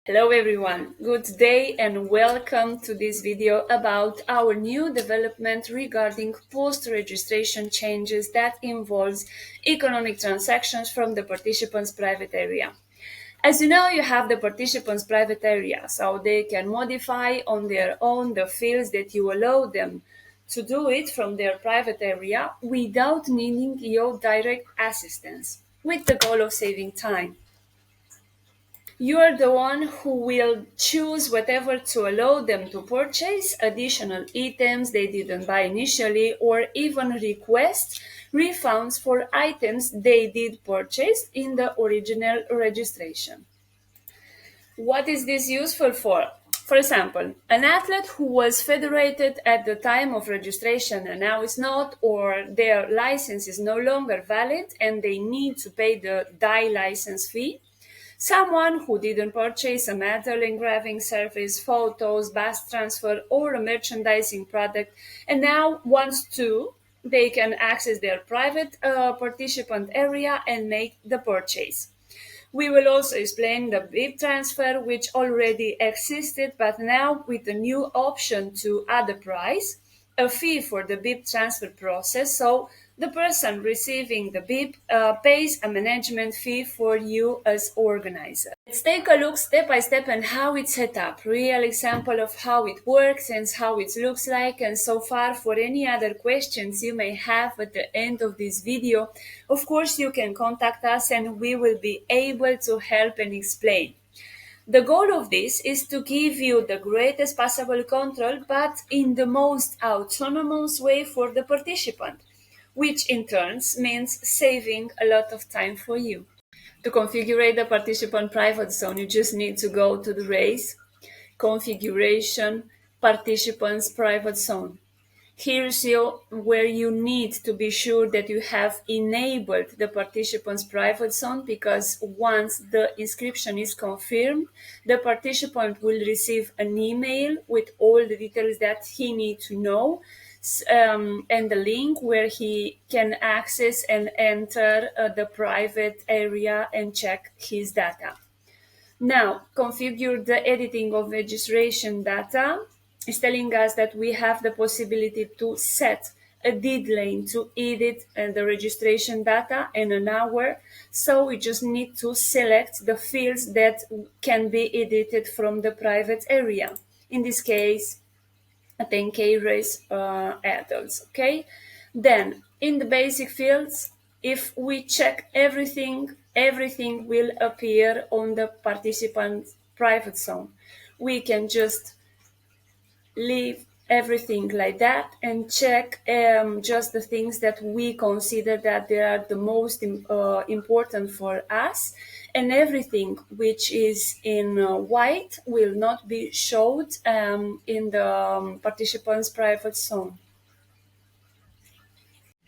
Hello everyone, good day and welcome to this video about our new development regarding post-registration changes that involves economic transactions from the participants' private area. As you know, you have the participants' private area, so they can modify on their own the fields that you allow them to do it from their private area without needing your direct assistance, with the goal of saving time. You are the one who will choose whatever to allow them to purchase additional items they didn't buy initially, or even request refunds for items they did purchase in the original registration. What is this useful for? For example, an athlete who was federated at the time of registration and now is not, or their license is no longer valid and they need to pay the DI license fee. Someone who didn't purchase a metal engraving service, photos, bus transfer, or a merchandising product and now wants to, they can access their private participant area and make the purchase. We will also explain the BIP transfer, which already existed, but now with a new option to add a price, a fee for the BIP transfer process. So the person receiving the BIP pays a management fee for you as organizer. Let's take a look step by step on how it's set up, real example of how it works and how it looks like. And so far, for any other questions you may have at the end of this video, of course you can contact us and we will be able to help and explain. The goal of this is to give you the greatest possible control, but in the most autonomous way for the participant, which in turn means saving a lot of time for you. To configure the participant private zone, you just need to go to the race, configuration, participants private zone. Here's where you need to be sure that you have enabled the participant's private zone, because once the inscription is confirmed, the participant will receive an email with all the details that he needs to know, and the link where he can access and enter the private area and check his data. Now, configure the editing of registration data is telling us that we have the possibility to set a deadline to edit the registration data in an hour. So we just need to select the fields that can be edited from the private area. In this case, a 10K race adults, okay? Then in the basic fields, if we check everything will appear on the participant private zone. We can just leave everything like that and check just the things that we consider that they are the most important for us, and everything which is in white will not be showed in the participant's private zone.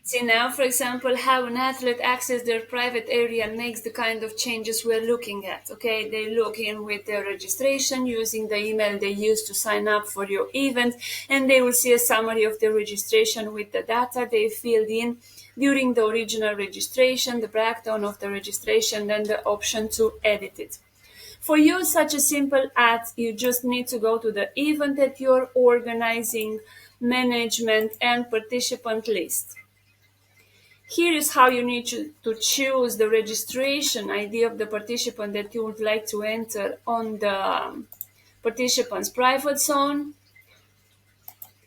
See now, for example, how an athlete accesses their private area and makes the kind of changes we're looking at. Okay, they log in with their registration using the email they used to sign up for your event, and they will see a summary of their registration with the data they filled in during the original registration, the breakdown of the registration, and the option to edit it. For you, such a simple ad, you just need to go to the event that you're organizing, management, and participant list. Here is how you need to choose the registration ID of the participant that you would like to enter on the participant's private zone.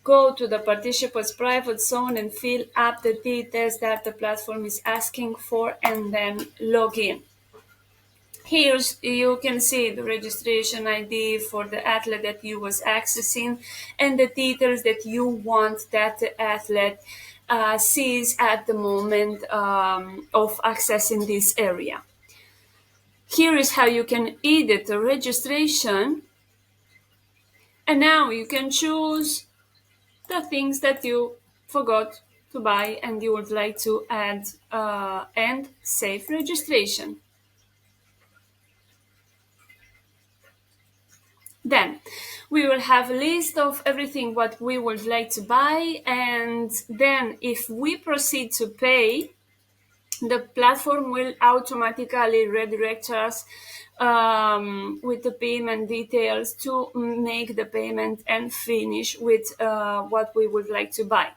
Go to the participant's private zone and fill up the details that the platform is asking for, and then log in. Here you can see the registration ID for the athlete that you was accessing and the details that you want that the athlete sees at the moment of accessing this area. Here is how you can edit the registration, and now you can choose the things that you forgot to buy and you would like to add and save registration. Then we will have a list of everything what we would like to buy, and then if we proceed to pay, The platform will automatically redirect us with the payment details to make the payment and finish with what we would like to buy.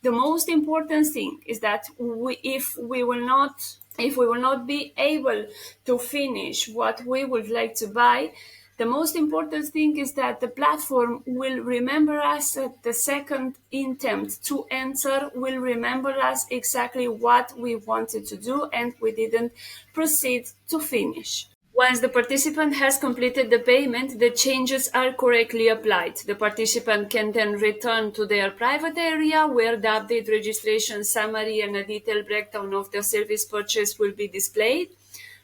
The most important thing is that if we will not be able to finish what we would like to buy, the most important thing is that the platform will remember us at the second attempt to enter, will remember us exactly what we wanted to do and we didn't proceed to finish. Once the participant has completed the payment, the changes are correctly applied. The participant can then return to their private area where the update registration summary and a detailed breakdown of the service purchase will be displayed.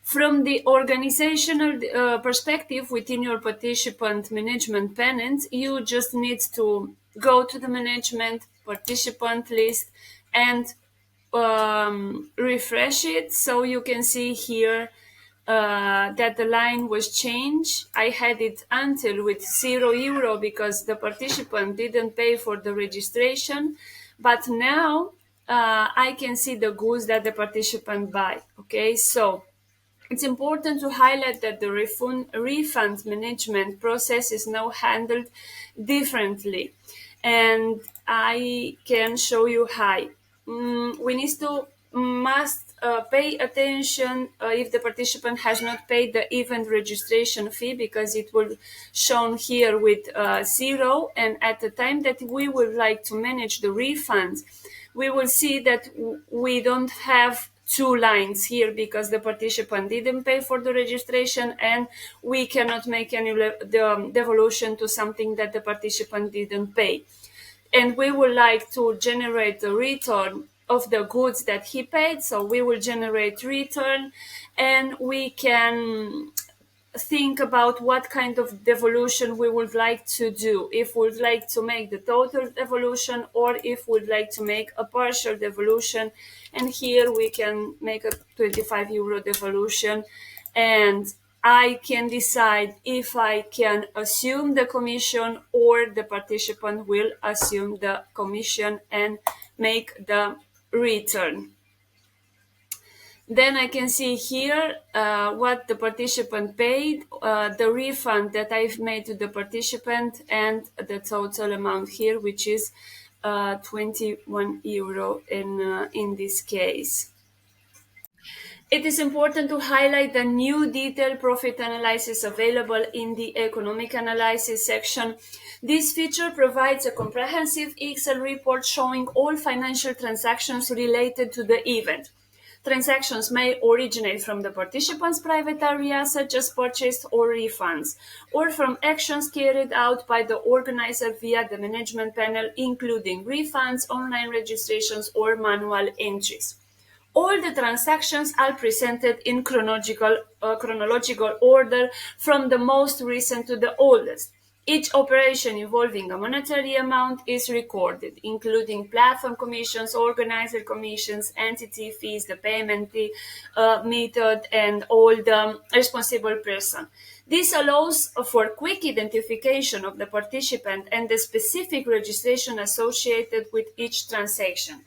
From the organizational perspective within your participant management panel, you just need to go to the management participant list and refresh it. So you can see here that the line was changed. I had it until with €0 because the participant didn't pay for the registration, but now I can see the goods that the participant buy. Okay, so it's important to highlight that the refund management process is now handled differently, and I can show you how. We need to must pay attention if the participant has not paid the event registration fee, because it will shown here with 0, and at the time that we would like to manage the refunds, we will see that we don't have two lines here because the participant didn't pay for the registration and we cannot make any devolution to something that the participant didn't pay. And we would like to generate the return of the goods that he paid, so we will generate return, and we can think about what kind of devolution we would like to do, if we would like to make the total devolution or if we would like to make a partial devolution. And here we can make a €25 devolution, and I can decide if I can assume the commission or the participant will assume the commission and make the return. Then I can see here what the participant paid, the refund that I've made to the participant, and the total amount here, which is €21 in this case. It is important to highlight the new detailed profit analysis available in the economic analysis section. This feature provides a comprehensive Excel report showing all financial transactions related to the event. Transactions may originate from the participant's private area, such as purchase or refunds, or from actions carried out by the organizer via the management panel, including refunds, online registrations, or manual entries. All the transactions are presented in chronological order from the most recent to the oldest. Each operation involving a monetary amount is recorded, including platform commissions, organizer commissions, entity fees, the payment method, and all the responsible person. This allows for quick identification of the participant and the specific registration associated with each transaction.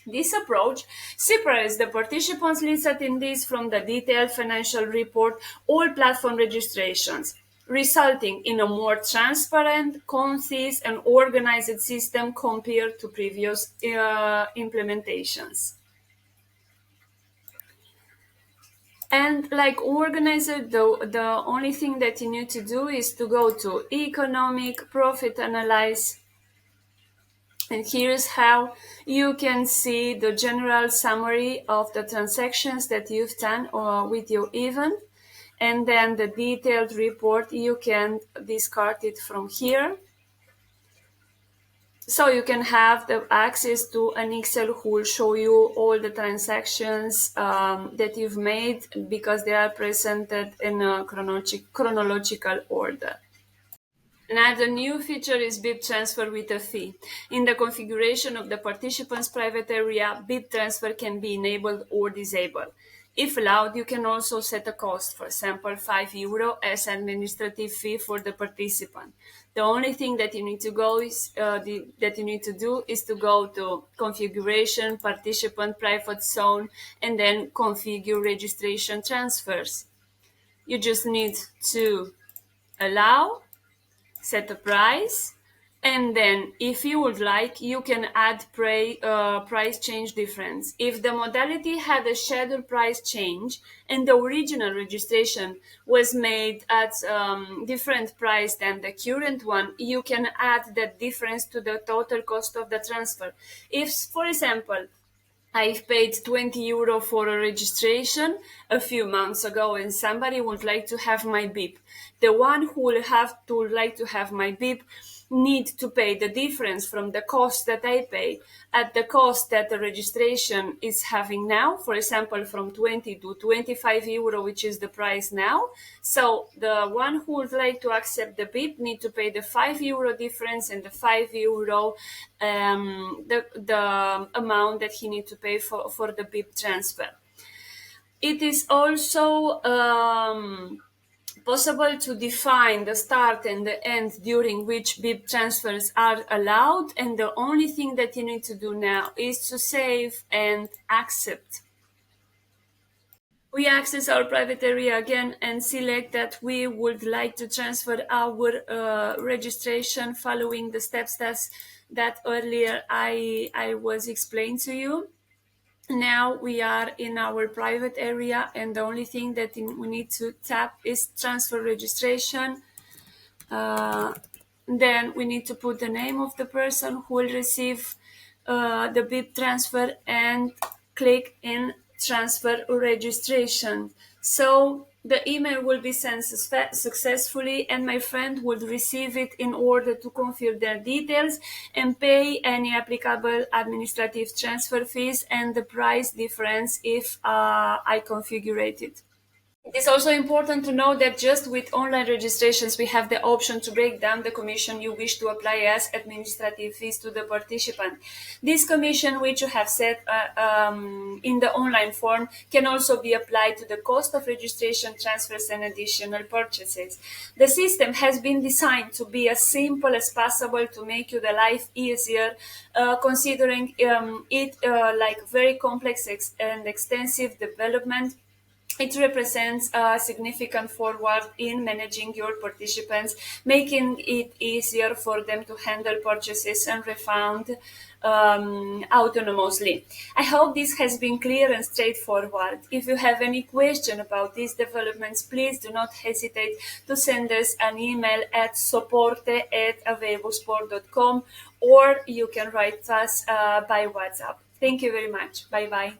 This approach separates the participants' list attendees from the detailed financial report or platform registrations, resulting in a more transparent, concise, and organized system compared to previous implementations. And like organizer, the only thing that you need to do is to go to economic profit analyze. And here's how you can see the general summary of the transactions that you've done with your event. And then the detailed report, you can discard it from here. So you can have the access to an Excel who will show you all the transactions that you've made, because they are presented in a chronological order. Another new feature is BIP transfer with a fee. In the configuration of the participant's private area, BIP transfer can be enabled or disabled. If allowed, you can also set a cost, for example, €5 as administrative fee for the participant. The only thing that you need to go is that you need to do is to go to configuration, participant, private zone, and then configure registration transfers. You just need to allow, set a price, and then if you would like, you can add price change difference. If the modality had a scheduled price change and the original registration was made at different price than the current one, you can add that difference to the total cost of the transfer. If, for example, I've paid €20 for a registration a few months ago and somebody would like to have my BIP. The one who will have to like to have my BIP need to pay the difference from the cost that I pay at the cost that the registration is having now, for example, from 20 to €25, which is the price now. So the one who would like to accept the BIP need to pay the €5 difference and the €5 the amount that he needs to pay for the BIP transfer. It is also possible to define the start and the end during which BIP transfers are allowed, and the only thing that you need to do now is to save and accept. We access our private area again and select that we would like to transfer our registration following the steps that earlier I was explained to you. Now we are in our private area and the only thing that we need to tap is transfer registration. Then we need to put the name of the person who will receive the BIP transfer and click in transfer registration. So the email will be sent successfully and my friend will receive it in order to confirm their details and pay any applicable administrative transfer fees and the price difference if I configure it. It is also important to know that just with online registrations, we have the option to break down the commission you wish to apply as administrative fees to the participant. This commission, which you have set in the online form, can also be applied to the cost of registration, transfers, and additional purchases. The system has been designed to be as simple as possible to make you the life easier, considering it like very complex and extensive development. It represents a significant forward in managing your participants, making it easier for them to handle purchases and refund autonomously. I hope this has been clear and straightforward. If you have any question about these developments, please do not hesitate to send us an email at soporte@avebosport.com or you can write us by WhatsApp. Thank you very much. Bye bye.